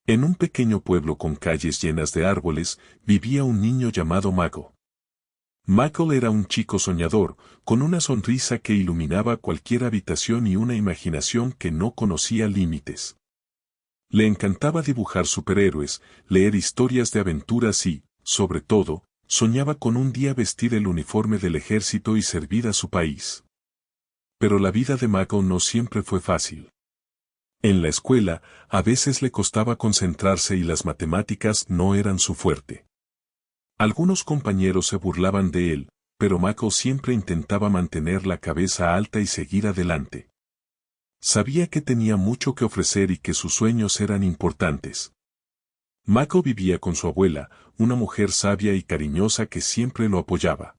En un pequeño pueblo con calles llenas de árboles, vivía un niño llamado Mako. Michael era un chico soñador, con una sonrisa que iluminaba cualquier habitación y una imaginación que no conocía límites. Le encantaba dibujar superhéroes, leer historias de aventuras y, sobre todo, soñaba con un día vestir el uniforme del ejército y servir a su país. Pero la vida de Michael no siempre fue fácil. En la escuela, a veces le costaba concentrarse y las matemáticas no eran su fuerte. Algunos compañeros se burlaban de él, pero Michael siempre intentaba mantener la cabeza alta y seguir adelante. Sabía que tenía mucho que ofrecer y que sus sueños eran importantes. Michael vivía con su abuela, una mujer sabia y cariñosa que siempre lo apoyaba.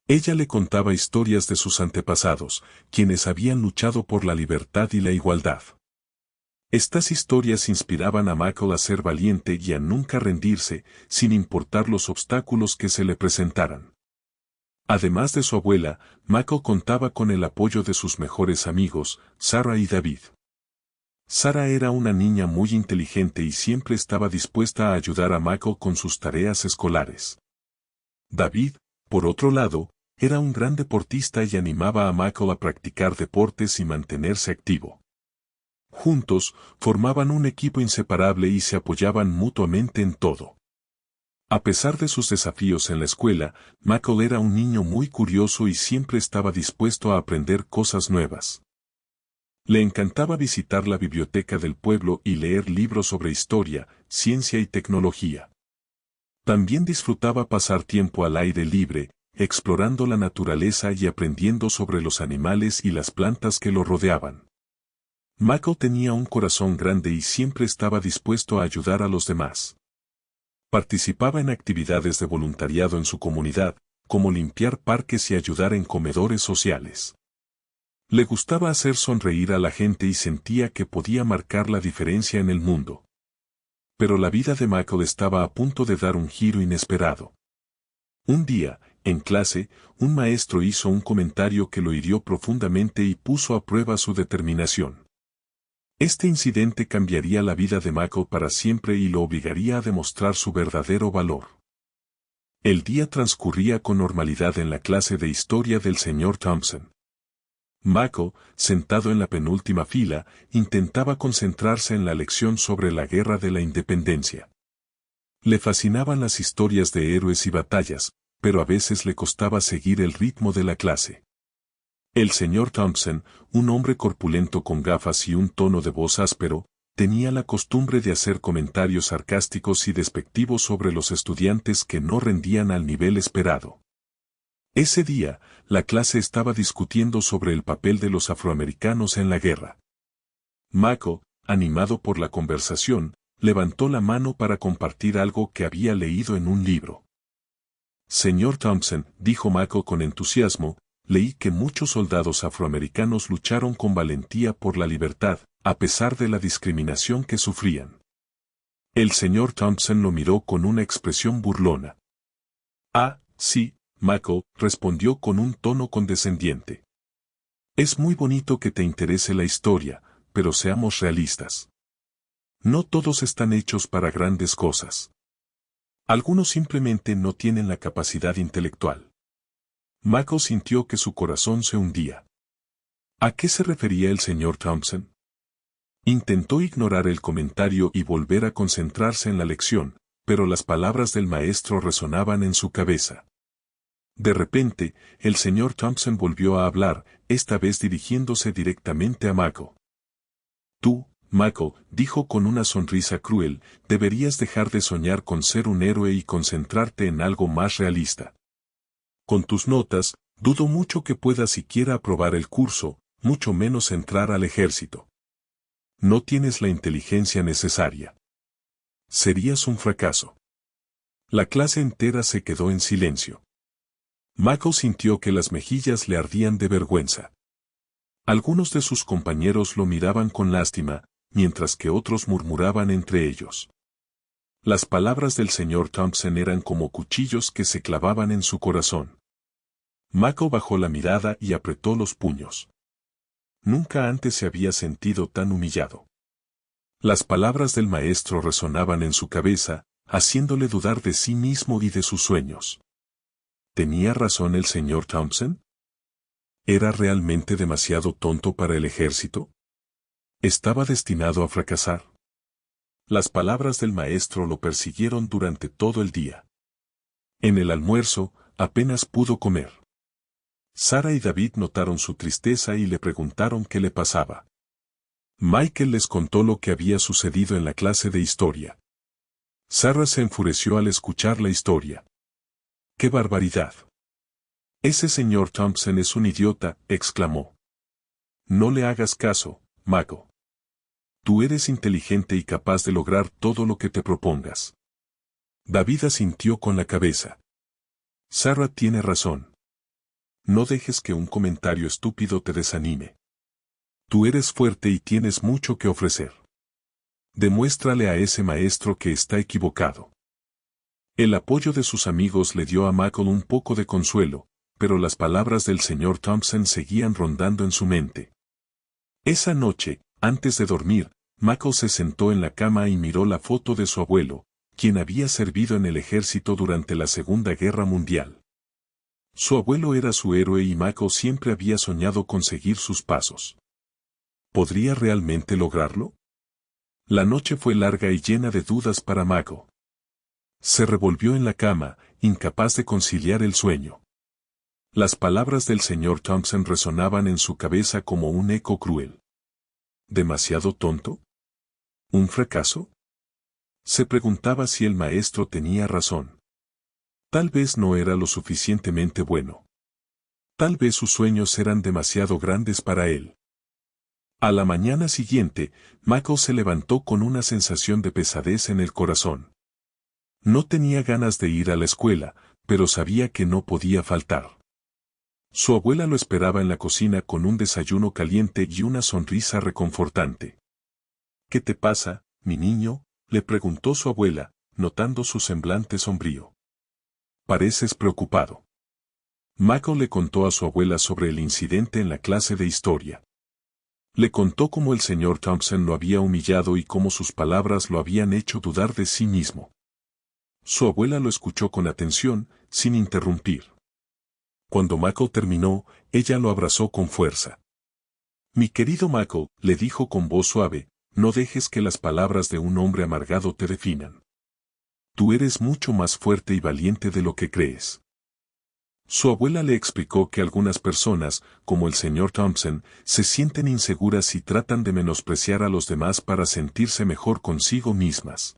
Ella le contaba historias de sus antepasados, quienes habían luchado por la libertad y la igualdad. Estas historias inspiraban a Michael a ser valiente y a nunca rendirse, sin importar los obstáculos que se le presentaran. Además de su abuela, Michael contaba con el apoyo de sus mejores amigos, Sarah y David. Sarah era una niña muy inteligente y siempre estaba dispuesta a ayudar a Michael con sus tareas escolares. David, por otro lado, era un gran deportista y animaba a Michael a practicar deportes y mantenerse activo. Juntos, formaban un equipo inseparable y se apoyaban mutuamente en todo. A pesar de sus desafíos en la escuela, Michael era un niño muy curioso y siempre estaba dispuesto a aprender cosas nuevas. Le encantaba visitar la biblioteca del pueblo y leer libros sobre historia, ciencia y tecnología. También disfrutaba pasar tiempo al aire libre, explorando la naturaleza y aprendiendo sobre los animales y las plantas que lo rodeaban. Michael tenía un corazón grande y siempre estaba dispuesto a ayudar a los demás. Participaba en actividades de voluntariado en su comunidad, como limpiar parques y ayudar en comedores sociales. Le gustaba hacer sonreír a la gente y sentía que podía marcar la diferencia en el mundo. Pero la vida de Michael estaba a punto de dar un giro inesperado. Un día, en clase, un maestro hizo un comentario que lo hirió profundamente y puso a prueba su determinación. Este incidente cambiaría la vida de Michael para siempre y lo obligaría a demostrar su verdadero valor. El día transcurría con normalidad en la clase de historia del señor Thompson. Michael, sentado en la penúltima fila, intentaba concentrarse en la lección sobre la Guerra de la Independencia. Le fascinaban las historias de héroes y batallas, pero a veces le costaba seguir el ritmo de la clase. El señor Thompson, un hombre corpulento con gafas y un tono de voz áspero, tenía la costumbre de hacer comentarios sarcásticos y despectivos sobre los estudiantes que no rendían al nivel esperado. Ese día, la clase estaba discutiendo sobre el papel de los afroamericanos en la guerra. Michael, animado por la conversación, levantó la mano para compartir algo que había leído en un libro. Señor Thompson, dijo Michael con entusiasmo, leí que muchos soldados afroamericanos lucharon con valentía por la libertad, a pesar de la discriminación que sufrían. El señor Thompson lo miró con una expresión burlona. Ah, sí, Michael, respondió con un tono condescendiente. Es muy bonito que te interese la historia, pero seamos realistas. No todos están hechos para grandes cosas. Algunos simplemente no tienen la capacidad intelectual. Michael sintió que su corazón se hundía. ¿A qué se refería el señor Thompson? Intentó ignorar el comentario y volver a concentrarse en la lección, pero las palabras del maestro resonaban en su cabeza. De repente, el señor Thompson volvió a hablar, esta vez dirigiéndose directamente a Michael. Tú, Michael, dijo con una sonrisa cruel, deberías dejar de soñar con ser un héroe y concentrarte en algo más realista. Con tus notas, dudo mucho que puedas siquiera aprobar el curso, mucho menos entrar al ejército. No tienes la inteligencia necesaria. Serías un fracaso. La clase entera se quedó en silencio. Michael sintió que las mejillas le ardían de vergüenza. Algunos de sus compañeros lo miraban con lástima, mientras que otros murmuraban entre ellos. Las palabras del señor Thompson eran como cuchillos que se clavaban en su corazón. Michael bajó la mirada y apretó los puños. Nunca antes se había sentido tan humillado. Las palabras del maestro resonaban en su cabeza, haciéndole dudar de sí mismo y de sus sueños. ¿Tenía razón el señor Thompson? ¿Era realmente demasiado tonto para el ejército? ¿Estaba destinado a fracasar? Las palabras del maestro lo persiguieron durante todo el día. En el almuerzo, apenas pudo comer. Sara y David notaron su tristeza y le preguntaron qué le pasaba. Michael les contó lo que había sucedido en la clase de historia. Sara se enfureció al escuchar la historia. ¡Qué barbaridad! Ese señor Thompson es un idiota, exclamó. No le hagas caso, Mako. Tú eres inteligente y capaz de lograr todo lo que te propongas. David asintió con la cabeza. Sara tiene razón. No dejes que un comentario estúpido te desanime. Tú eres fuerte y tienes mucho que ofrecer. Demuéstrale a ese maestro que está equivocado. El apoyo de sus amigos le dio a Michael un poco de consuelo, pero las palabras del señor Thompson seguían rondando en su mente. Esa noche, antes de dormir, Michael se sentó en la cama y miró la foto de su abuelo, quien había servido en el ejército durante la Segunda Guerra Mundial. Su abuelo era su héroe y Michael siempre había soñado con seguir sus pasos. ¿Podría realmente lograrlo? La noche fue larga y llena de dudas para Michael. Se revolvió en la cama, incapaz de conciliar el sueño. Las palabras del señor Thompson resonaban en su cabeza como un eco cruel. ¿Demasiado tonto? ¿Un fracaso? Se preguntaba si el maestro tenía razón. Tal vez no era lo suficientemente bueno. Tal vez sus sueños eran demasiado grandes para él. A la mañana siguiente, Michael se levantó con una sensación de pesadez en el corazón. No tenía ganas de ir a la escuela, pero sabía que no podía faltar. Su abuela lo esperaba en la cocina con un desayuno caliente y una sonrisa reconfortante. ¿Qué te pasa, mi niño?, le preguntó su abuela, notando su semblante sombrío. Pareces preocupado. Michael le contó a su abuela sobre el incidente en la clase de historia. Le contó cómo el señor Thompson lo había humillado y cómo sus palabras lo habían hecho dudar de sí mismo. Su abuela lo escuchó con atención, sin interrumpir. Cuando Michael terminó, ella lo abrazó con fuerza. Mi querido Michael, le dijo con voz suave, no dejes que las palabras de un hombre amargado te definan. Tú eres mucho más fuerte y valiente de lo que crees. Su abuela le explicó que algunas personas, como el señor Thompson, se sienten inseguras y tratan de menospreciar a los demás para sentirse mejor consigo mismas.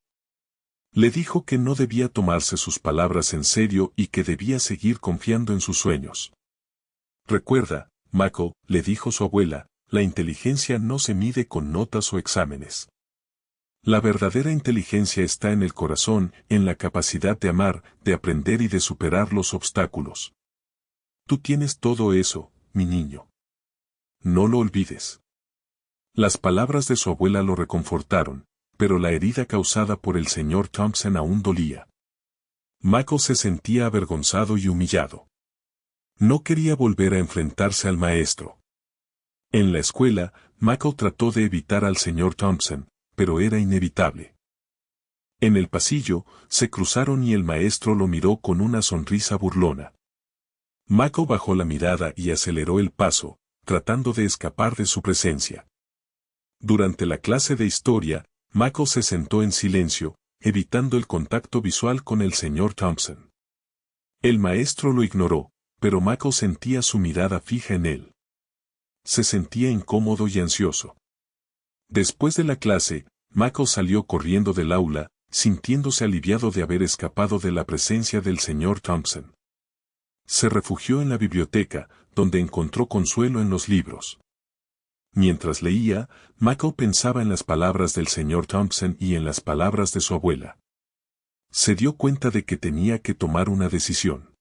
Le dijo que no debía tomarse sus palabras en serio y que debía seguir confiando en sus sueños. Recuerda, Michael, le dijo su abuela, la inteligencia no se mide con notas o exámenes. La verdadera inteligencia está en el corazón, en la capacidad de amar, de aprender y de superar los obstáculos. Tú tienes todo eso, mi niño. No lo olvides. Las palabras de su abuela lo reconfortaron, pero la herida causada por el señor Thompson aún dolía. Michael se sentía avergonzado y humillado. No quería volver a enfrentarse al maestro. En la escuela, Michael trató de evitar al señor Thompson, pero era inevitable. En el pasillo, se cruzaron y el maestro lo miró con una sonrisa burlona. Michael bajó la mirada y aceleró el paso, tratando de escapar de su presencia. Durante la clase de historia, Michael se sentó en silencio, evitando el contacto visual con el señor Thompson. El maestro lo ignoró, pero Michael sentía su mirada fija en él. Se sentía incómodo y ansioso. Después de la clase, Michael salió corriendo del aula, sintiéndose aliviado de haber escapado de la presencia del señor Thompson. Se refugió en la biblioteca, donde encontró consuelo en los libros. Mientras leía, Michael pensaba en las palabras del señor Thompson y en las palabras de su abuela. Se dio cuenta de que tenía que tomar una decisión.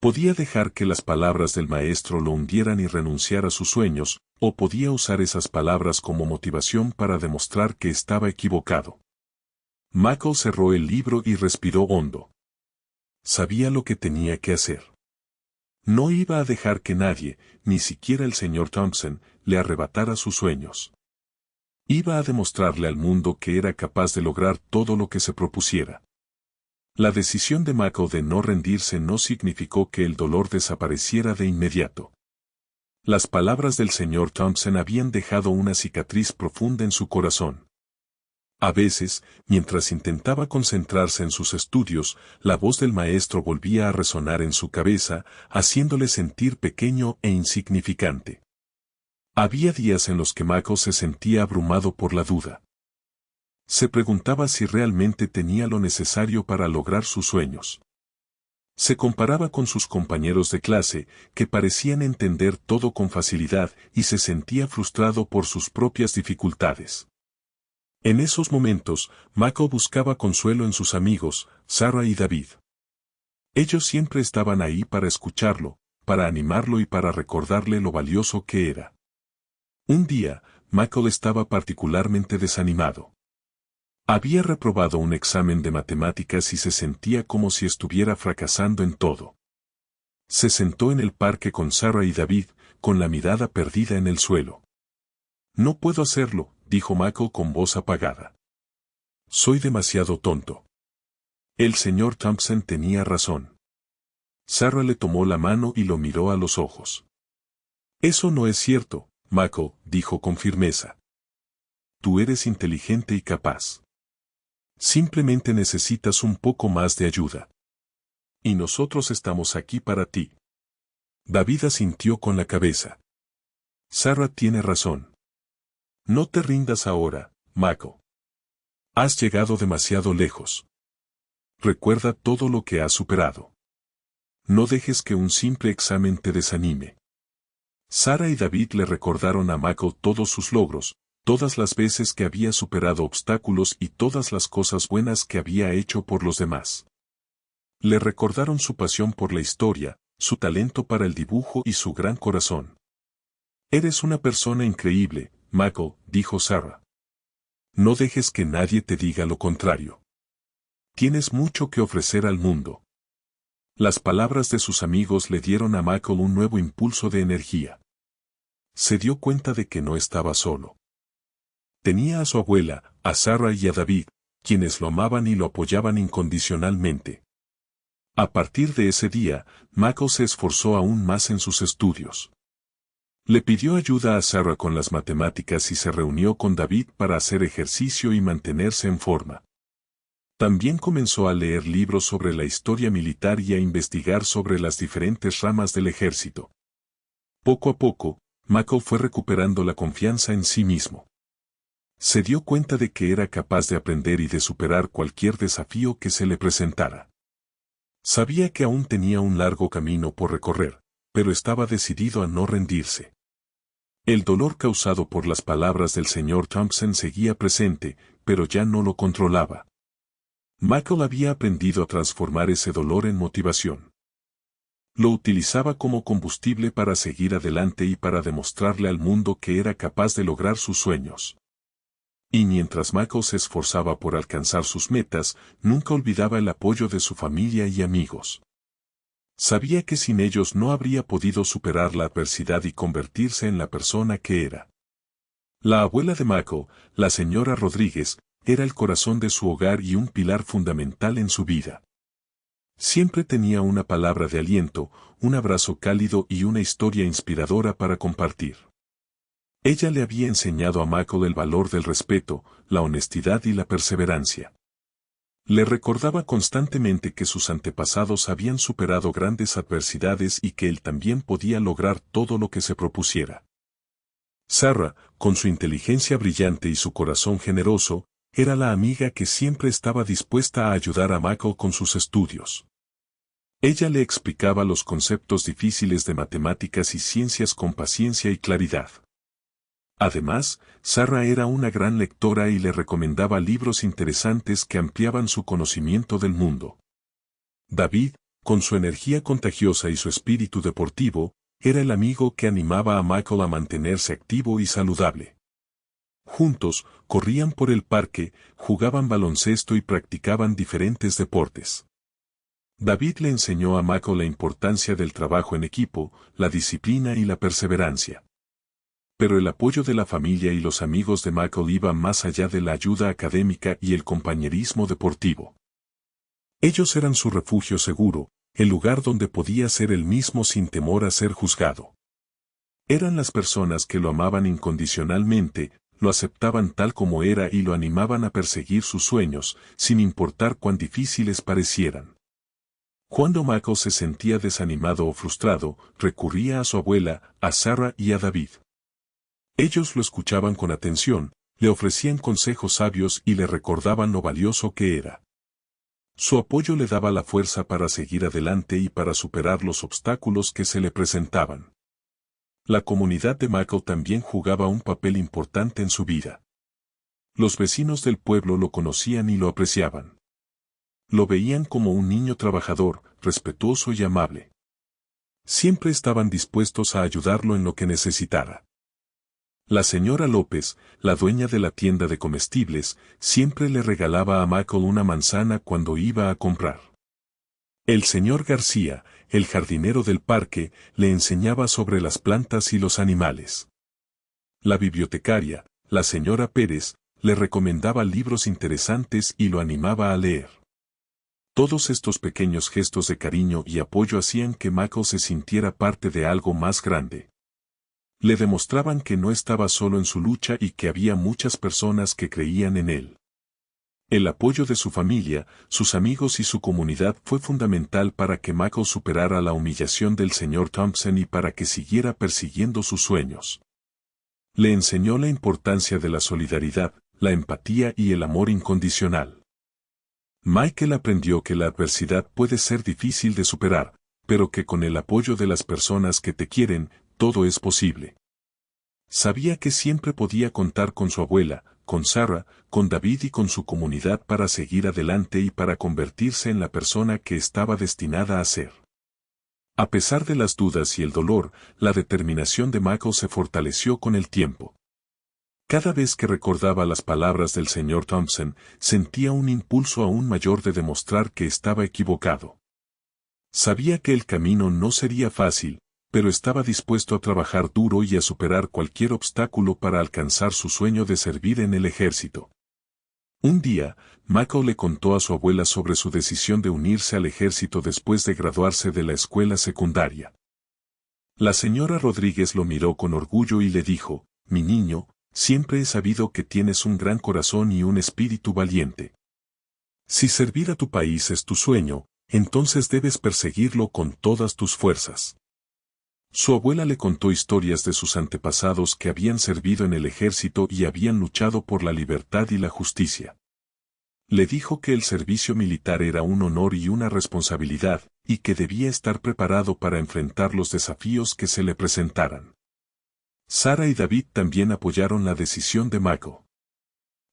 Podía dejar que las palabras del maestro lo hundieran y renunciar a sus sueños, o podía usar esas palabras como motivación para demostrar que estaba equivocado. Michael cerró el libro y respiró hondo. Sabía lo que tenía que hacer. No iba a dejar que nadie, ni siquiera el señor Thompson, le arrebatara sus sueños. Iba a demostrarle al mundo que era capaz de lograr todo lo que se propusiera. La decisión de Michael de no rendirse no significó que el dolor desapareciera de inmediato. Las palabras del señor Thompson habían dejado una cicatriz profunda en su corazón. A veces, mientras intentaba concentrarse en sus estudios, la voz del maestro volvía a resonar en su cabeza, haciéndole sentir pequeño e insignificante. Había días en los que Michael se sentía abrumado por la duda. Se preguntaba si realmente tenía lo necesario para lograr sus sueños. Se comparaba con sus compañeros de clase, que parecían entender todo con facilidad, y se sentía frustrado por sus propias dificultades. En esos momentos, Michael buscaba consuelo en sus amigos, Sarah y David. Ellos siempre estaban ahí para escucharlo, para animarlo y para recordarle lo valioso que era. Un día, Michael estaba particularmente desanimado. Había reprobado un examen de matemáticas y se sentía como si estuviera fracasando en todo. Se sentó en el parque con Sarah y David, con la mirada perdida en el suelo. No puedo hacerlo, dijo Michael con voz apagada. Soy demasiado tonto. El señor Thompson tenía razón. Sarah le tomó la mano y lo miró a los ojos. Eso no es cierto, Michael, dijo con firmeza. Tú eres inteligente y capaz. Simplemente necesitas un poco más de ayuda. Y nosotros estamos aquí para ti. David asintió con la cabeza. Sarah tiene razón. No te rindas ahora, Michael. Has llegado demasiado lejos. Recuerda todo lo que has superado. No dejes que un simple examen te desanime. Sarah y David le recordaron a Michael todos sus logros, todas las veces que había superado obstáculos y todas las cosas buenas que había hecho por los demás. Le recordaron su pasión por la historia, su talento para el dibujo y su gran corazón. Eres una persona increíble, Michael, dijo Sarah. No dejes que nadie te diga lo contrario. Tienes mucho que ofrecer al mundo. Las palabras de sus amigos le dieron a Michael un nuevo impulso de energía. Se dio cuenta de que no estaba solo. Tenía a su abuela, a Sarah y a David, quienes lo amaban y lo apoyaban incondicionalmente. A partir de ese día, Michael se esforzó aún más en sus estudios. Le pidió ayuda a Sarah con las matemáticas y se reunió con David para hacer ejercicio y mantenerse en forma. También comenzó a leer libros sobre la historia militar y a investigar sobre las diferentes ramas del ejército. Poco a poco, Michael fue recuperando la confianza en sí mismo. Se dio cuenta de que era capaz de aprender y de superar cualquier desafío que se le presentara. Sabía que aún tenía un largo camino por recorrer, pero estaba decidido a no rendirse. El dolor causado por las palabras del señor Thompson seguía presente, pero ya no lo controlaba. Michael había aprendido a transformar ese dolor en motivación. Lo utilizaba como combustible para seguir adelante y para demostrarle al mundo que era capaz de lograr sus sueños. Y mientras Michael se esforzaba por alcanzar sus metas, nunca olvidaba el apoyo de su familia y amigos. Sabía que sin ellos no habría podido superar la adversidad y convertirse en la persona que era. La abuela de Michael, la señora Rodríguez, era el corazón de su hogar y un pilar fundamental en su vida. Siempre tenía una palabra de aliento, un abrazo cálido y una historia inspiradora para compartir. Ella le había enseñado a Michael el valor del respeto, la honestidad y la perseverancia. Le recordaba constantemente que sus antepasados habían superado grandes adversidades y que él también podía lograr todo lo que se propusiera. Sarah, con su inteligencia brillante y su corazón generoso, era la amiga que siempre estaba dispuesta a ayudar a Michael con sus estudios. Ella le explicaba los conceptos difíciles de matemáticas y ciencias con paciencia y claridad. Además, Sarah era una gran lectora y le recomendaba libros interesantes que ampliaban su conocimiento del mundo. David, con su energía contagiosa y su espíritu deportivo, era el amigo que animaba a Michael a mantenerse activo y saludable. Juntos, corrían por el parque, jugaban baloncesto y practicaban diferentes deportes. David le enseñó a Michael la importancia del trabajo en equipo, la disciplina y la perseverancia. Pero el apoyo de la familia y los amigos de Michael iba más allá de la ayuda académica y el compañerismo deportivo. Ellos eran su refugio seguro, el lugar donde podía ser él mismo sin temor a ser juzgado. Eran las personas que lo amaban incondicionalmente, lo aceptaban tal como era y lo animaban a perseguir sus sueños, sin importar cuán difíciles parecieran. Cuando Michael se sentía desanimado o frustrado, recurría a su abuela, a Sarah y a David. Ellos lo escuchaban con atención, le ofrecían consejos sabios y le recordaban lo valioso que era. Su apoyo le daba la fuerza para seguir adelante y para superar los obstáculos que se le presentaban. La comunidad de Michael también jugaba un papel importante en su vida. Los vecinos del pueblo lo conocían y lo apreciaban. Lo veían como un niño trabajador, respetuoso y amable. Siempre estaban dispuestos a ayudarlo en lo que necesitara. La señora López, la dueña de la tienda de comestibles, siempre le regalaba a Michael una manzana cuando iba a comprar. El señor García, el jardinero del parque, le enseñaba sobre las plantas y los animales. La bibliotecaria, la señora Pérez, le recomendaba libros interesantes y lo animaba a leer. Todos estos pequeños gestos de cariño y apoyo hacían que Michael se sintiera parte de algo más grande. Le demostraban que no estaba solo en su lucha y que había muchas personas que creían en él. El apoyo de su familia, sus amigos y su comunidad fue fundamental para que Michael superara la humillación del señor Thompson y para que siguiera persiguiendo sus sueños. Le enseñó la importancia de la solidaridad, la empatía y el amor incondicional. Michael aprendió que la adversidad puede ser difícil de superar, pero que con el apoyo de las personas que te quieren, todo es posible. Sabía que siempre podía contar con su abuela, con Sarah, con David y con su comunidad para seguir adelante y para convertirse en la persona que estaba destinada a ser. A pesar de las dudas y el dolor, la determinación de Michael se fortaleció con el tiempo. Cada vez que recordaba las palabras del señor Thompson, sentía un impulso aún mayor de demostrar que estaba equivocado. Sabía que el camino no sería fácil, pero estaba dispuesto a trabajar duro y a superar cualquier obstáculo para alcanzar su sueño de servir en el ejército. Un día, Michael le contó a su abuela sobre su decisión de unirse al ejército después de graduarse de la escuela secundaria. La señora Rodríguez lo miró con orgullo y le dijo, «Mi niño, siempre he sabido que tienes un gran corazón y un espíritu valiente. Si servir a tu país es tu sueño, entonces debes perseguirlo con todas tus fuerzas». Su abuela le contó historias de sus antepasados que habían servido en el ejército y habían luchado por la libertad y la justicia. Le dijo que el servicio militar era un honor y una responsabilidad, y que debía estar preparado para enfrentar los desafíos que se le presentaran. Sarah y David también apoyaron la decisión de Michael.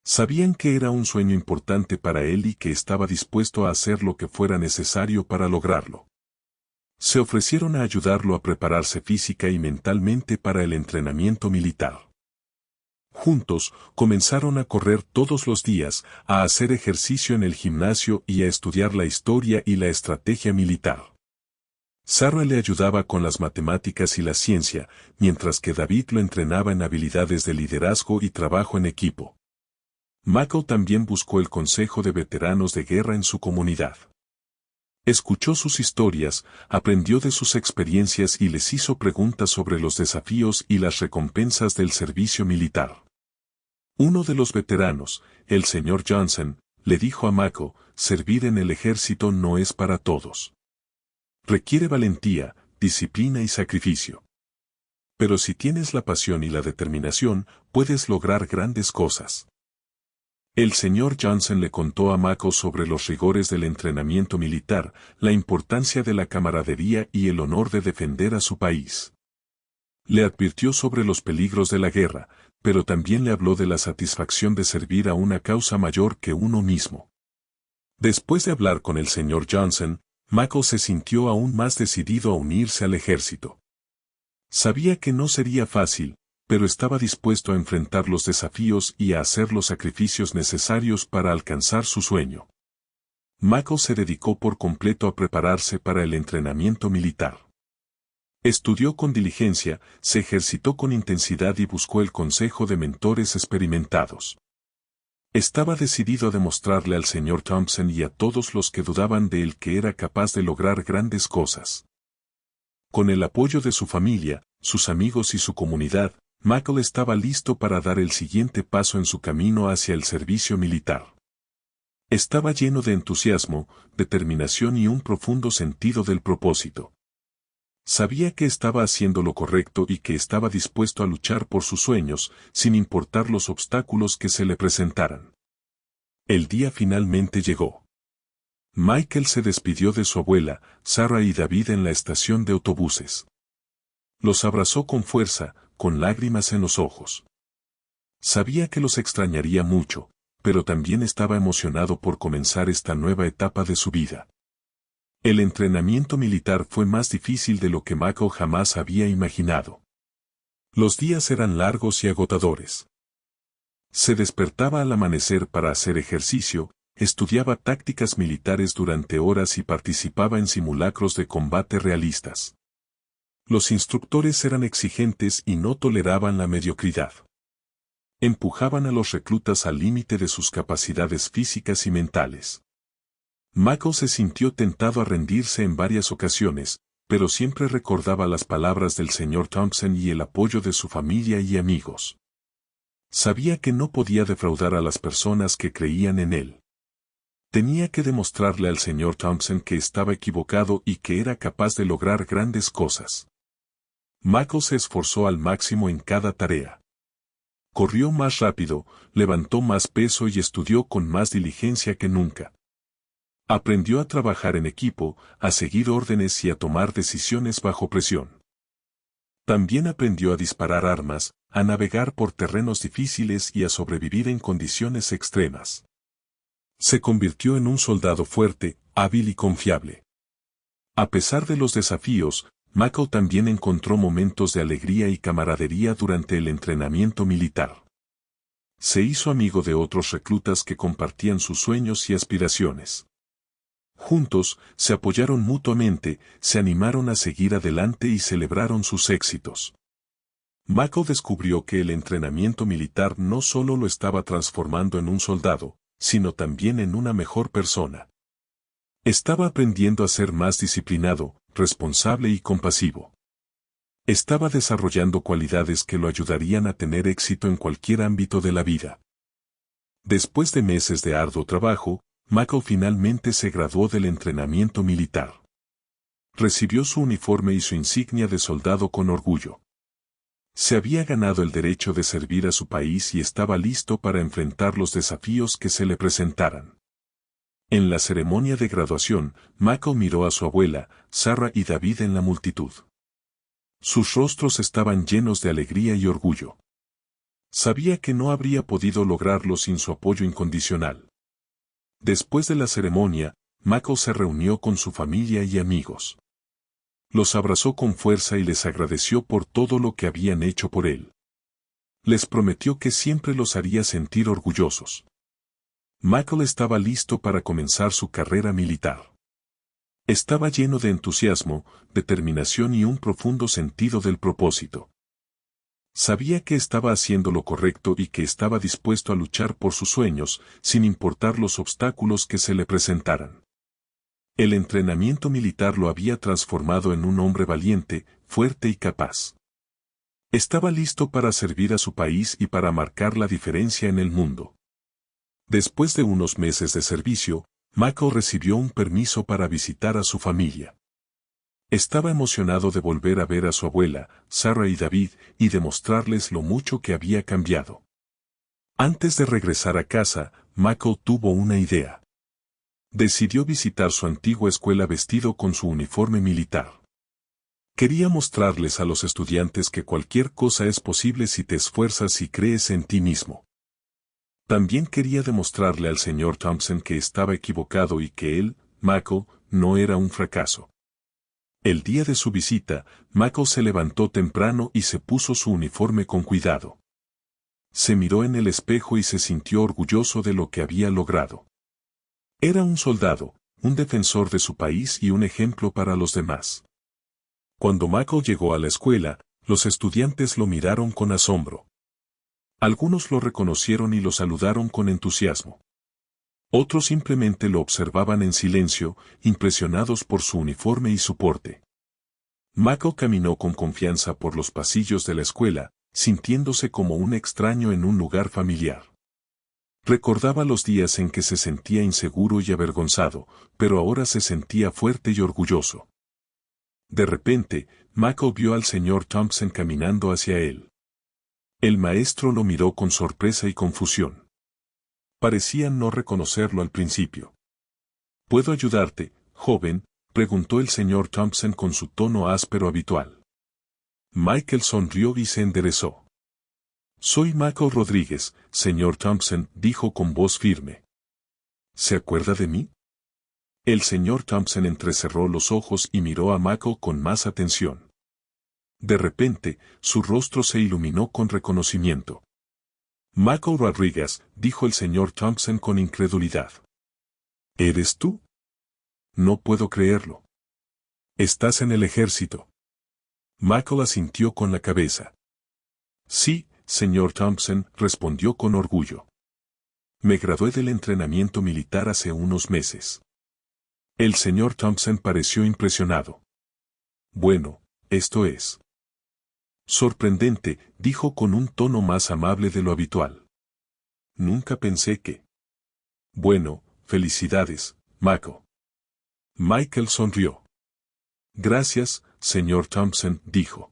Sabían que era un sueño importante para él y que estaba dispuesto a hacer lo que fuera necesario para lograrlo. Se ofrecieron a ayudarlo a prepararse física y mentalmente para el entrenamiento militar. Juntos, comenzaron a correr todos los días, a hacer ejercicio en el gimnasio y a estudiar la historia y la estrategia militar. Sarah le ayudaba con las matemáticas y la ciencia, mientras que David lo entrenaba en habilidades de liderazgo y trabajo en equipo. Michael también buscó el consejo de veteranos de guerra en su comunidad. Escuchó sus historias, aprendió de sus experiencias y les hizo preguntas sobre los desafíos y las recompensas del servicio militar. Uno de los veteranos, el señor Johnson, le dijo a Michael, servir en el ejército no es para todos. Requiere valentía, disciplina y sacrificio. Pero si tienes la pasión y la determinación, puedes lograr grandes cosas. El señor Johnson le contó a Michael sobre los rigores del entrenamiento militar, la importancia de la camaradería y el honor de defender a su país. Le advirtió sobre los peligros de la guerra, pero también le habló de la satisfacción de servir a una causa mayor que uno mismo. Después de hablar con el señor Johnson, Michael se sintió aún más decidido a unirse al ejército. Sabía que no sería fácil, pero estaba dispuesto a enfrentar los desafíos y a hacer los sacrificios necesarios para alcanzar su sueño. Michael se dedicó por completo a prepararse para el entrenamiento militar. Estudió con diligencia, se ejercitó con intensidad y buscó el consejo de mentores experimentados. Estaba decidido a demostrarle al señor Thompson y a todos los que dudaban de él que era capaz de lograr grandes cosas. Con el apoyo de su familia, sus amigos y su comunidad, Michael estaba listo para dar el siguiente paso en su camino hacia el servicio militar. Estaba lleno de entusiasmo, determinación y un profundo sentido del propósito. Sabía que estaba haciendo lo correcto y que estaba dispuesto a luchar por sus sueños, sin importar los obstáculos que se le presentaran. El día finalmente llegó. Michael se despidió de su abuela, Sarah y David en la estación de autobuses. Los abrazó con fuerza, con lágrimas en los ojos. Sabía que los extrañaría mucho, pero también estaba emocionado por comenzar esta nueva etapa de su vida. El entrenamiento militar fue más difícil de lo que Michael jamás había imaginado. Los días eran largos y agotadores. Se despertaba al amanecer para hacer ejercicio, estudiaba tácticas militares durante horas y participaba en simulacros de combate realistas. Los instructores eran exigentes y no toleraban la mediocridad. Empujaban a los reclutas al límite de sus capacidades físicas y mentales. Michael se sintió tentado a rendirse en varias ocasiones, pero siempre recordaba las palabras del señor Thompson y el apoyo de su familia y amigos. Sabía que no podía defraudar a las personas que creían en él. Tenía que demostrarle al señor Thompson que estaba equivocado y que era capaz de lograr grandes cosas. Michael se esforzó al máximo en cada tarea. Corrió más rápido, levantó más peso y estudió con más diligencia que nunca. Aprendió a trabajar en equipo, a seguir órdenes y a tomar decisiones bajo presión. También aprendió a disparar armas, a navegar por terrenos difíciles y a sobrevivir en condiciones extremas. Se convirtió en un soldado fuerte, hábil y confiable. A pesar de los desafíos, Michael también encontró momentos de alegría y camaradería durante el entrenamiento militar. Se hizo amigo de otros reclutas que compartían sus sueños y aspiraciones. Juntos, se apoyaron mutuamente, se animaron a seguir adelante y celebraron sus éxitos. Michael descubrió que el entrenamiento militar no solo lo estaba transformando en un soldado, sino también en una mejor persona. Estaba aprendiendo a ser más disciplinado, responsable y compasivo. Estaba desarrollando cualidades que lo ayudarían a tener éxito en cualquier ámbito de la vida. Después de meses de arduo trabajo, Michael finalmente se graduó del entrenamiento militar. Recibió su uniforme y su insignia de soldado con orgullo. Se había ganado el derecho de servir a su país y estaba listo para enfrentar los desafíos que se le presentaran. En la ceremonia de graduación, Michael miró a su abuela, Sarah y David en la multitud. Sus rostros estaban llenos de alegría y orgullo. Sabía que no habría podido lograrlo sin su apoyo incondicional. Después de la ceremonia, Michael se reunió con su familia y amigos. Los abrazó con fuerza y les agradeció por todo lo que habían hecho por él. Les prometió que siempre los haría sentir orgullosos. Michael estaba listo para comenzar su carrera militar. Estaba lleno de entusiasmo, determinación y un profundo sentido del propósito. Sabía que estaba haciendo lo correcto y que estaba dispuesto a luchar por sus sueños, sin importar los obstáculos que se le presentaran. El entrenamiento militar lo había transformado en un hombre valiente, fuerte y capaz. Estaba listo para servir a su país y para marcar la diferencia en el mundo. Después de unos meses de servicio, Michael recibió un permiso para visitar a su familia. Estaba emocionado de volver a ver a su abuela, Sarah y David, y demostrarles lo mucho que había cambiado. Antes de regresar a casa, Michael tuvo una idea. Decidió visitar su antigua escuela vestido con su uniforme militar. Quería mostrarles a los estudiantes que cualquier cosa es posible si te esfuerzas y crees en ti mismo. También quería demostrarle al señor Thompson que estaba equivocado y que él, Michael, no era un fracaso. El día de su visita, Michael se levantó temprano y se puso su uniforme con cuidado. Se miró en el espejo y se sintió orgulloso de lo que había logrado. Era un soldado, un defensor de su país y un ejemplo para los demás. Cuando Michael llegó a la escuela, los estudiantes lo miraron con asombro. Algunos lo reconocieron y lo saludaron con entusiasmo. Otros simplemente lo observaban en silencio, impresionados por su uniforme y su porte. Michael caminó con confianza por los pasillos de la escuela, sintiéndose como un extraño en un lugar familiar. Recordaba los días en que se sentía inseguro y avergonzado, pero ahora se sentía fuerte y orgulloso. De repente, Michael vio al señor Thompson caminando hacia él. El maestro lo miró con sorpresa y confusión. Parecía no reconocerlo al principio. ¿Puedo ayudarte, joven?, preguntó el señor Thompson con su tono áspero habitual. Michael sonrió y se enderezó. Soy Michael Rodríguez, señor Thompson, dijo con voz firme. ¿Se acuerda de mí? El señor Thompson entrecerró los ojos y miró a Michael con más atención. De repente, su rostro se iluminó con reconocimiento. Michael Rodríguez, dijo el señor Thompson con incredulidad. ¿Eres tú? No puedo creerlo. ¿Estás en el ejército? Michael asintió con la cabeza. Sí, señor Thompson, respondió con orgullo. Me gradué del entrenamiento militar hace unos meses. El señor Thompson pareció impresionado. Bueno, esto es sorprendente, dijo con un tono más amable de lo habitual. Nunca pensé que... Bueno, felicidades, Michael. Michael sonrió. Gracias, señor Thompson, dijo.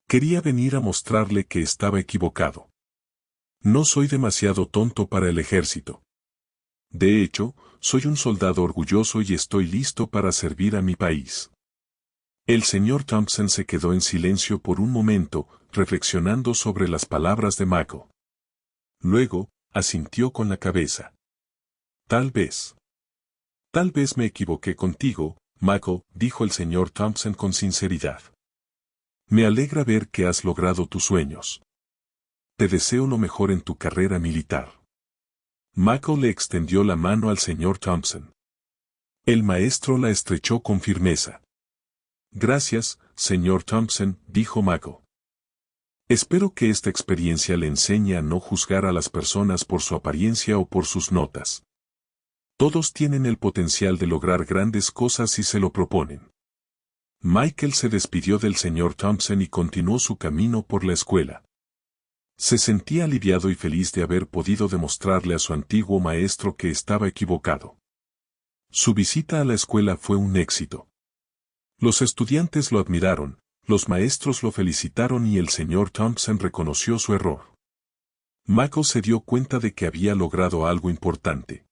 Quería venir a mostrarle que estaba equivocado. No soy demasiado tonto para el ejército. De hecho, soy un soldado orgulloso y estoy listo para servir a mi país. El señor Thompson se quedó en silencio por un momento, reflexionando sobre las palabras de Michael. Luego, asintió con la cabeza. Tal vez me equivoqué contigo, Michael, dijo el señor Thompson con sinceridad. Me alegra ver que has logrado tus sueños. Te deseo lo mejor en tu carrera militar. Michael le extendió la mano al señor Thompson. El maestro la estrechó con firmeza. Gracias, señor Thompson, dijo Michael. Espero que esta experiencia le enseñe a no juzgar a las personas por su apariencia o por sus notas. Todos tienen el potencial de lograr grandes cosas si se lo proponen. Michael se despidió del señor Thompson y continuó su camino por la escuela. Se sentía aliviado y feliz de haber podido demostrarle a su antiguo maestro que estaba equivocado. Su visita a la escuela fue un éxito. Los estudiantes lo admiraron, los maestros lo felicitaron y el señor Thompson reconoció su error. Michael se dio cuenta de que había logrado algo importante.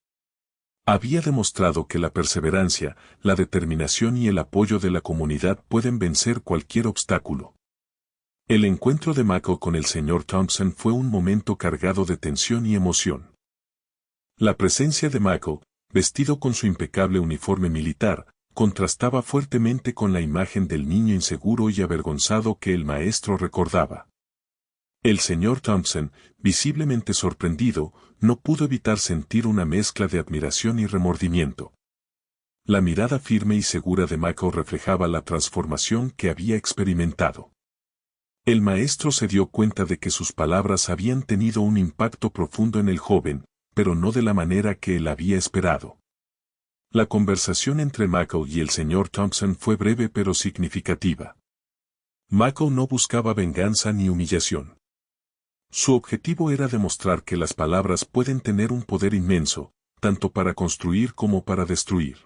Había demostrado que la perseverancia, la determinación y el apoyo de la comunidad pueden vencer cualquier obstáculo. El encuentro de Michael con el señor Thompson fue un momento cargado de tensión y emoción. La presencia de Michael, vestido con su impecable uniforme militar, contrastaba fuertemente con la imagen del niño inseguro y avergonzado que el maestro recordaba. El señor Thompson, visiblemente sorprendido, no pudo evitar sentir una mezcla de admiración y remordimiento. La mirada firme y segura de Michael reflejaba la transformación que había experimentado. El maestro se dio cuenta de que sus palabras habían tenido un impacto profundo en el joven, pero no de la manera que él había esperado. La conversación entre Michael y el señor Thompson fue breve pero significativa. Michael no buscaba venganza ni humillación. Su objetivo era demostrar que las palabras pueden tener un poder inmenso, tanto para construir como para destruir.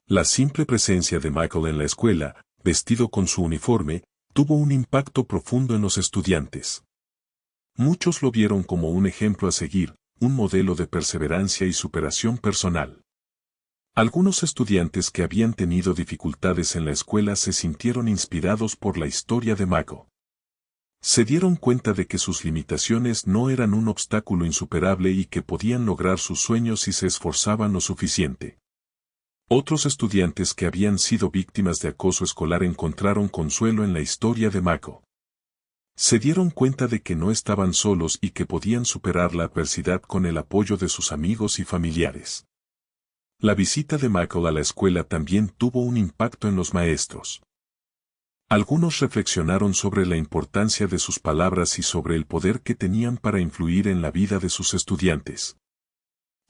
La simple presencia de Michael en la escuela, vestido con su uniforme, tuvo un impacto profundo en los estudiantes. Muchos lo vieron como un ejemplo a seguir, un modelo de perseverancia y superación personal. Algunos estudiantes que habían tenido dificultades en la escuela se sintieron inspirados por la historia de Michael. Se dieron cuenta de que sus limitaciones no eran un obstáculo insuperable y que podían lograr sus sueños si se esforzaban lo suficiente. Otros estudiantes que habían sido víctimas de acoso escolar encontraron consuelo en la historia de Michael. Se dieron cuenta de que no estaban solos y que podían superar la adversidad con el apoyo de sus amigos y familiares. La visita de Michael a la escuela también tuvo un impacto en los maestros. Algunos reflexionaron sobre la importancia de sus palabras y sobre el poder que tenían para influir en la vida de sus estudiantes.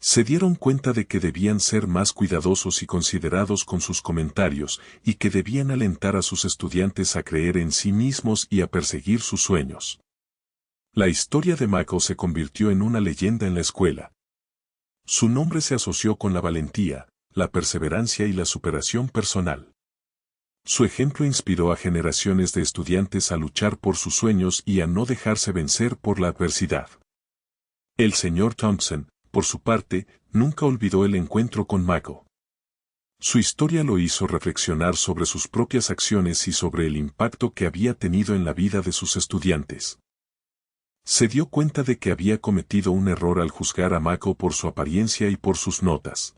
Se dieron cuenta de que debían ser más cuidadosos y considerados con sus comentarios, y que debían alentar a sus estudiantes a creer en sí mismos y a perseguir sus sueños. La historia de Mako se convirtió en una leyenda en la escuela. Su nombre se asoció con la valentía, la perseverancia y la superación personal. Su ejemplo inspiró a generaciones de estudiantes a luchar por sus sueños y a no dejarse vencer por la adversidad. El señor Thompson, por su parte, nunca olvidó el encuentro con Mako. Su historia lo hizo reflexionar sobre sus propias acciones y sobre el impacto que había tenido en la vida de sus estudiantes. Se dio cuenta de que había cometido un error al juzgar a Mako por su apariencia y por sus notas.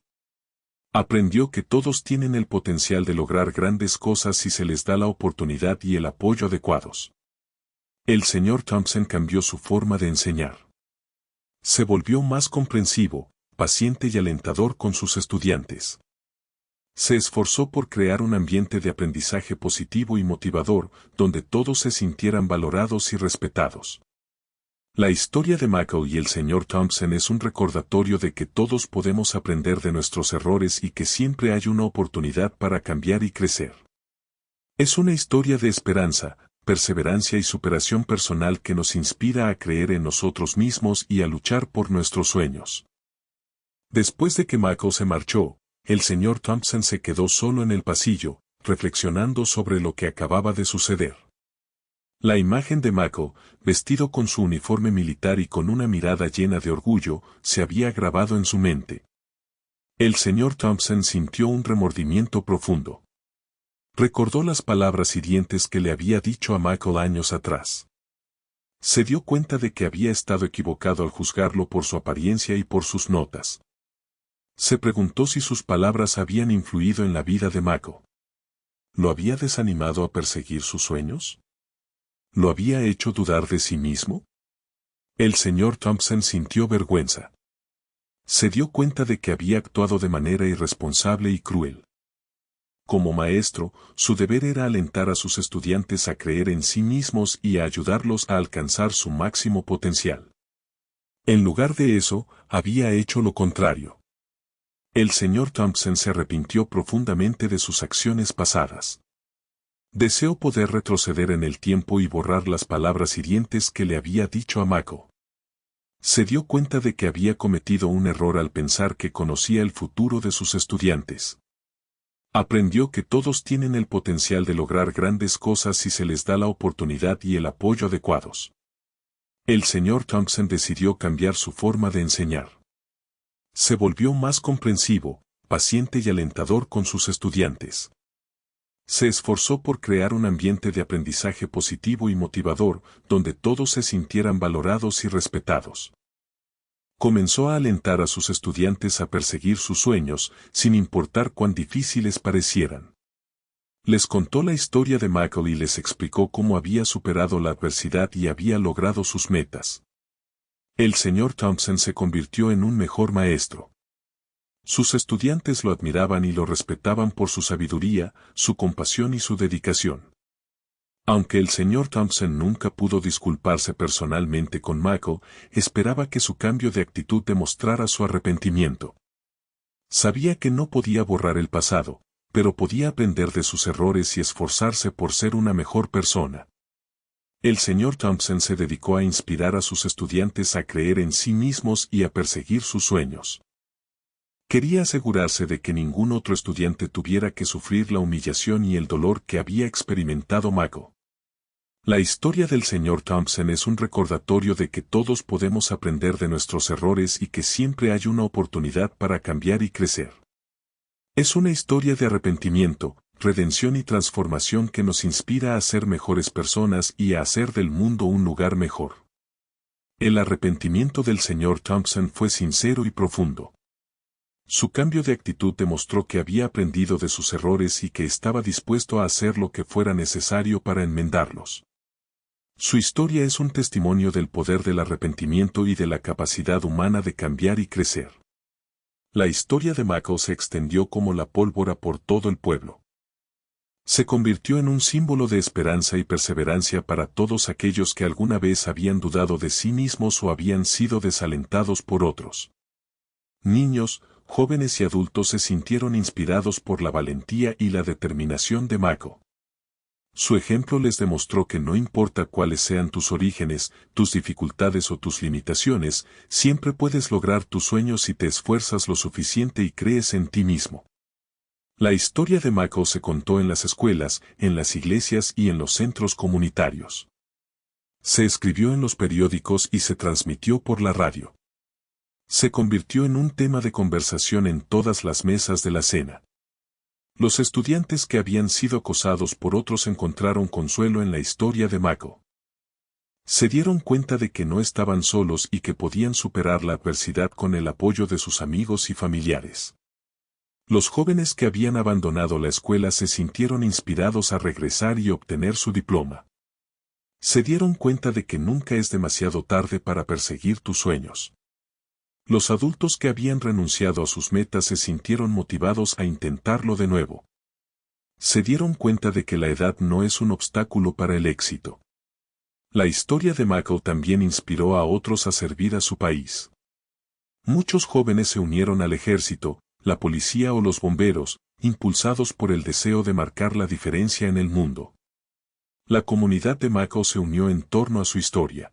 Aprendió que todos tienen el potencial de lograr grandes cosas si se les da la oportunidad y el apoyo adecuados. El señor Thompson cambió su forma de enseñar. Se volvió más comprensivo, paciente y alentador con sus estudiantes. Se esforzó por crear un ambiente de aprendizaje positivo y motivador, donde todos se sintieran valorados y respetados. La historia de Mako y el señor Thompson es un recordatorio de que todos podemos aprender de nuestros errores y que siempre hay una oportunidad para cambiar y crecer. Es una historia de esperanza, perseverancia y superación personal que nos inspira a creer en nosotros mismos y a luchar por nuestros sueños. Después de que Mako se marchó, el señor Thompson se quedó solo en el pasillo, reflexionando sobre lo que acababa de suceder. La imagen de Mako, vestido con su uniforme militar y con una mirada llena de orgullo, se había grabado en su mente. El señor Thompson sintió un remordimiento profundo. Recordó las palabras hirientes que le había dicho a Mako años atrás. Se dio cuenta de que había estado equivocado al juzgarlo por su apariencia y por sus notas. Se preguntó si sus palabras habían influido en la vida de Mako. ¿Lo había desanimado a perseguir sus sueños? ¿Lo había hecho dudar de sí mismo? El señor Thompson sintió vergüenza. Se dio cuenta de que había actuado de manera irresponsable y cruel. Como maestro, su deber era alentar a sus estudiantes a creer en sí mismos y a ayudarlos a alcanzar su máximo potencial. En lugar de eso, había hecho lo contrario. El señor Thompson se arrepintió profundamente de sus acciones pasadas. Deseó poder retroceder en el tiempo y borrar las palabras hirientes que le había dicho a Mako. Se dio cuenta de que había cometido un error al pensar que conocía el futuro de sus estudiantes. Aprendió que todos tienen el potencial de lograr grandes cosas si se les da la oportunidad y el apoyo adecuados. El señor Thompson decidió cambiar su forma de enseñar. Se volvió más comprensivo, paciente y alentador con sus estudiantes. Se esforzó por crear un ambiente de aprendizaje positivo y motivador, donde todos se sintieran valorados y respetados. Comenzó a alentar a sus estudiantes a perseguir sus sueños, sin importar cuán difíciles parecieran. Les contó la historia de Mako y les explicó cómo había superado la adversidad y había logrado sus metas. El señor Thompson se convirtió en un mejor maestro. Sus estudiantes lo admiraban y lo respetaban por su sabiduría, su compasión y su dedicación. Aunque el señor Thompson nunca pudo disculparse personalmente con Mako, esperaba que su cambio de actitud demostrara su arrepentimiento. Sabía que no podía borrar el pasado, pero podía aprender de sus errores y esforzarse por ser una mejor persona. El señor Thompson se dedicó a inspirar a sus estudiantes a creer en sí mismos y a perseguir sus sueños. Quería asegurarse de que ningún otro estudiante tuviera que sufrir la humillación y el dolor que había experimentado Mako. La historia del señor Thompson es un recordatorio de que todos podemos aprender de nuestros errores y que siempre hay una oportunidad para cambiar y crecer. Es una historia de arrepentimiento, redención y transformación que nos inspira a ser mejores personas y a hacer del mundo un lugar mejor. El arrepentimiento del señor Thompson fue sincero y profundo. Su cambio de actitud demostró que había aprendido de sus errores y que estaba dispuesto a hacer lo que fuera necesario para enmendarlos. Su historia es un testimonio del poder del arrepentimiento y de la capacidad humana de cambiar y crecer. La historia de Mako se extendió como la pólvora por todo el pueblo. Se convirtió en un símbolo de esperanza y perseverancia para todos aquellos que alguna vez habían dudado de sí mismos o habían sido desalentados por otros. Niños, jóvenes y adultos se sintieron inspirados por la valentía y la determinación de Mako. Su ejemplo les demostró que no importa cuáles sean tus orígenes, tus dificultades o tus limitaciones, siempre puedes lograr tus sueños si te esfuerzas lo suficiente y crees en ti mismo. La historia de Mako se contó en las escuelas, en las iglesias y en los centros comunitarios. Se escribió en los periódicos y se transmitió por la radio. Se convirtió en un tema de conversación en todas las mesas de la cena. Los estudiantes que habían sido acosados por otros encontraron consuelo en la historia de Mako. Se dieron cuenta de que no estaban solos y que podían superar la adversidad con el apoyo de sus amigos y familiares. Los jóvenes que habían abandonado la escuela se sintieron inspirados a regresar y obtener su diploma. Se dieron cuenta de que nunca es demasiado tarde para perseguir tus sueños. Los adultos que habían renunciado a sus metas se sintieron motivados a intentarlo de nuevo. Se dieron cuenta de que la edad no es un obstáculo para el éxito. La historia de Mako también inspiró a otros a servir a su país. Muchos jóvenes se unieron al ejército, la policía o los bomberos, impulsados por el deseo de marcar la diferencia en el mundo. La comunidad de Mako se unió en torno a su historia.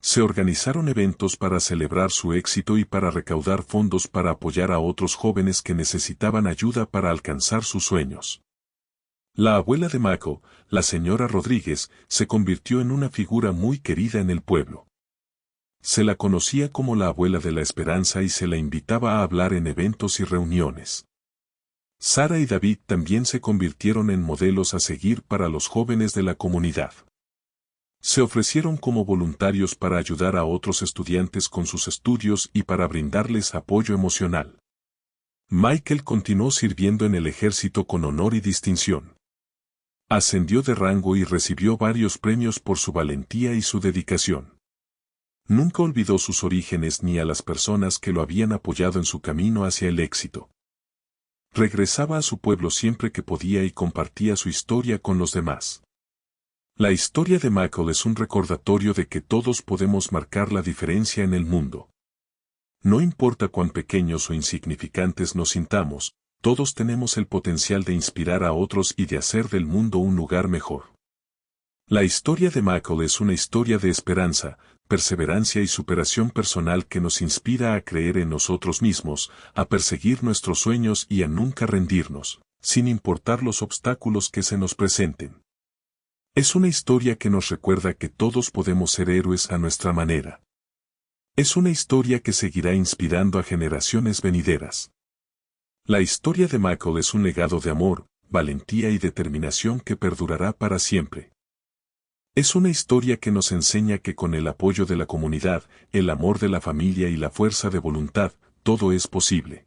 Se organizaron eventos para celebrar su éxito y para recaudar fondos para apoyar a otros jóvenes que necesitaban ayuda para alcanzar sus sueños. La abuela de Mako, la señora Rodríguez, se convirtió en una figura muy querida en el pueblo. Se la conocía como la abuela de la esperanza y se la invitaba a hablar en eventos y reuniones. Sara y David también se convirtieron en modelos a seguir para los jóvenes de la comunidad. Se ofrecieron como voluntarios para ayudar a otros estudiantes con sus estudios y para brindarles apoyo emocional. Michael continuó sirviendo en el ejército con honor y distinción. Ascendió de rango y recibió varios premios por su valentía y su dedicación. Nunca olvidó sus orígenes ni a las personas que lo habían apoyado en su camino hacia el éxito. Regresaba a su pueblo siempre que podía y compartía su historia con los demás. La historia de Mako es un recordatorio de que todos podemos marcar la diferencia en el mundo. No importa cuán pequeños o insignificantes nos sintamos, todos tenemos el potencial de inspirar a otros y de hacer del mundo un lugar mejor. La historia de Mako es una historia de esperanza, perseverancia y superación personal que nos inspira a creer en nosotros mismos, a perseguir nuestros sueños y a nunca rendirnos, sin importar los obstáculos que se nos presenten. Es una historia que nos recuerda que todos podemos ser héroes a nuestra manera. Es una historia que seguirá inspirando a generaciones venideras. La historia de Mako es un legado de amor, valentía y determinación que perdurará para siempre. Es una historia que nos enseña que con el apoyo de la comunidad, el amor de la familia y la fuerza de voluntad, todo es posible.